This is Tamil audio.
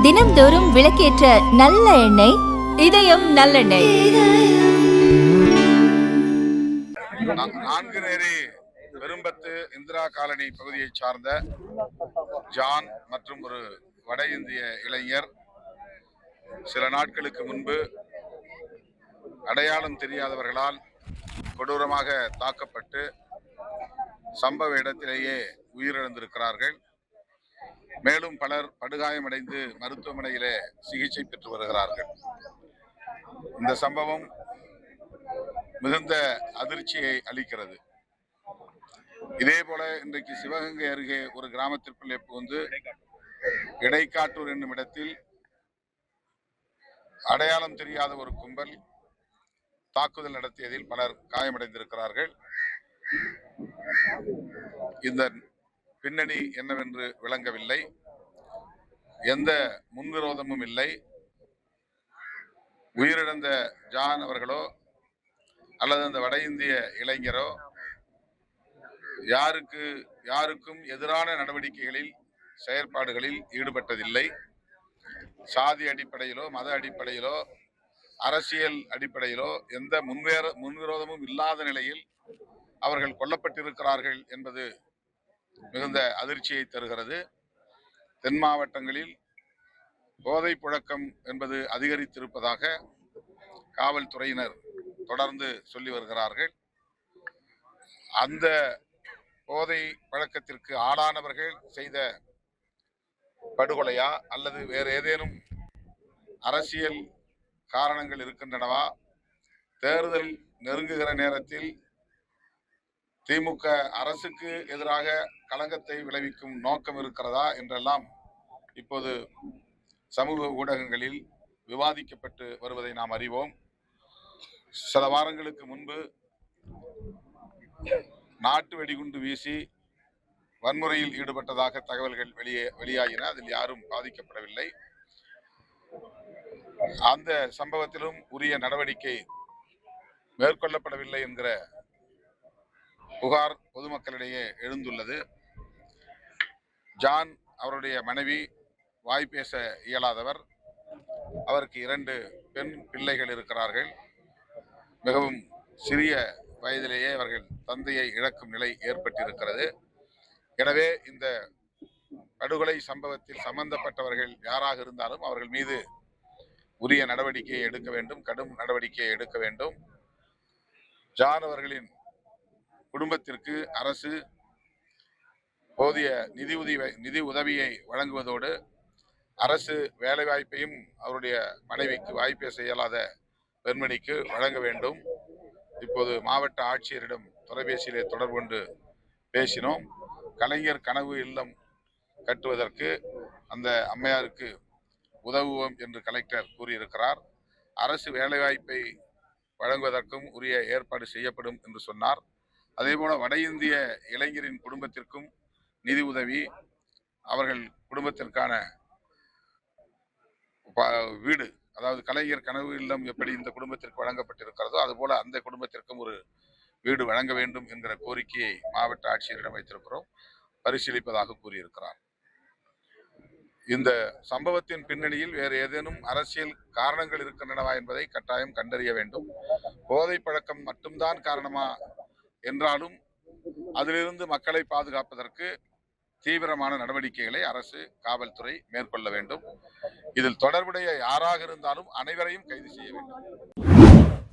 தினம்தோறும் விளக்கேற்ற நல்ல எண்ணெய் இதயம் நல்லெண்ணெய். நான்குநேரி பெரும்பத்து இந்திரா காலனி பகுதியை சார்ந்த ஜான் மற்றும் ஒரு வட இந்திய இளைஞர் சில நாட்களுக்கு முன்பு அடையாளம் தெரியாதவர்களால் கொடூரமாக தாக்கப்பட்டு சம்பவ இடத்திலேயே உயிரிழந்திருக்கிறார்கள். மேலும் பலர் படுகாயமடைந்து மருத்துவமனையிலே சிகிச்சை பெற்று வருகிறார்கள். இந்த சம்பவம் மிகுந்த அதிர்ச்சியை அளிக்கிறது. இதே போல இன்றைக்கு சிவகங்கை அருகே ஒரு கிராமத்திற்குள்ளே புகுந்து இடைக்காட்டூர் என்னும் இடத்தில் அடையாளம் தெரியாத ஒரு கும்பல் தாக்குதல் நடத்தியதில் பலர் காயமடைந்திருக்கிறார்கள். இந்த பின்னணி என்னவென்று விளங்கவில்லை. எந்த முன்விரோதமும் இல்லை. உயிரிழந்த ஜான் அவர்களோ அல்லது அந்த வட இந்திய இளைஞரோ யாருக்கும் எதிரான நடவடிக்கைகளில் செயற்பாடுகளில் ஈடுபட்டதில்லை. சாதி அடிப்படையிலோ மத அடிப்படையிலோ அரசியல் அடிப்படையிலோ எந்த முன்விரோதமும் இல்லாத நிலையில் அவர்கள் கொல்லப்பட்டிருக்கிறார்கள் என்பது மிகுந்த அதிர்ச்சியை தருகிறது. தென் மாவட்டங்களில் போதை புழக்கம் என்பது அதிகரித்திருப்பதாக காவல்துறையினர் தொடர்ந்து சொல்லி வருகிறார்கள். அந்த போதை பழக்கத்திற்கு ஆளானவர்கள் செய்த படுகொலையா அல்லது வேறு ஏதேனும் அரசியல் காரணங்கள் இருக்கின்றனவா? தேர்தல் நெருங்குகிற நேரத்தில் திமுக அரசுக்கு எதிராக களங்கத்தை விளைவிக்கும் நோக்கம் இருக்கிறதா என்றெல்லாம் இப்போது சமூக ஊடகங்களில் விவாதிக்கப்பட்டு வருவதை நாம் அறிவோம். சில வாரங்களுக்கு முன்பு நாட்டு வெடிகுண்டு வீசி வன்முறையில் ஈடுபட்டதாக தகவல்கள் வெளியாகின. அதில் யாரும் பாதிக்கப்படவில்லை. அந்த சம்பவத்திலும் உரிய நடவடிக்கை மேற்கொள்ளப்படவில்லை என்கிற புகார் பொதுமக்களிடையே எழுந்துள்ளது. ஜான் அவருடைய மனைவி வாய் பேச இயலாதவர். அவருக்கு 2 பெண் பிள்ளைகள் இருக்கிறார்கள். மிகவும் சிறிய வயதிலேயே அவர்கள் தந்தையை இழக்கும் நிலை ஏற்பட்டிருக்கிறது. எனவே இந்த படுகொலை சம்பவத்தில் சம்பந்தப்பட்டவர்கள் யாராக இருந்தாலும் அவர்கள் மீது உரிய நடவடிக்கையை எடுக்க வேண்டும், கடும் நடவடிக்கையை எடுக்க வேண்டும். ஜான் அவர்களின் குடும்பத்திற்கு அரசு போதிய நிதி உதவியை வழங்குவதோடு அரசு வேலை வாய்ப்பையும் அவருடைய மனைவிக்கு வாய்ப்பேச இயலாத பெண்மணிக்கு வழங்க வேண்டும். இப்போது மாவட்ட ஆட்சியரிடம் தொலைபேசியிலே தொடர்பு கொண்டு பேசினோம். கலைஞர் கனவு இல்லம் கட்டுவதற்கு அந்த அம்மையாருக்கு உதவுவோம் என்று கலெக்டர் கூறியிருக்கிறார். அரசு வேலைவாய்ப்பை வழங்குவதற்கும் உரிய ஏற்பாடு செய்யப்படும் என்று சொன்னார். அதேபோல வட இந்திய இளைஞரின் குடும்பத்திற்கும் நிதி உதவி, அவர்கள் குடும்பத்திற்கான வீடு, அதாவது கலைஞர் கனவு இல்லம் எப்படி இந்த குடும்பத்திற்கு வழங்கப்பட்டிருக்கிறதோ அதுபோல அந்த குடும்பத்திற்கும் ஒரு வீடு வழங்க வேண்டும் என்கிற கோரிக்கையை மாவட்ட ஆட்சியரிடம் வைத்திருக்கிறோம். பரிசீலிப்பதாக கூறியிருக்கிறார். இந்த சம்பவத்தின் பின்னணியில் வேறு ஏதேனும் அரசியல் காரணங்கள் இருக்கின்றனவா என்பதை கட்டாயம் கண்டறிய வேண்டும். போதை பழக்கம் மட்டும்தான் காரணமா என்றாலும் அதிலிருந்து மக்களை பாதுகாப்பதற்கு தீவிரமான நடவடிக்கைகளை அரசு, காவல்துறை மேற்கொள்ள வேண்டும். இதில் தொடர்புடைய யாராக இருந்தாலும் அனைவரையும் கைது செய்ய வேண்டும்.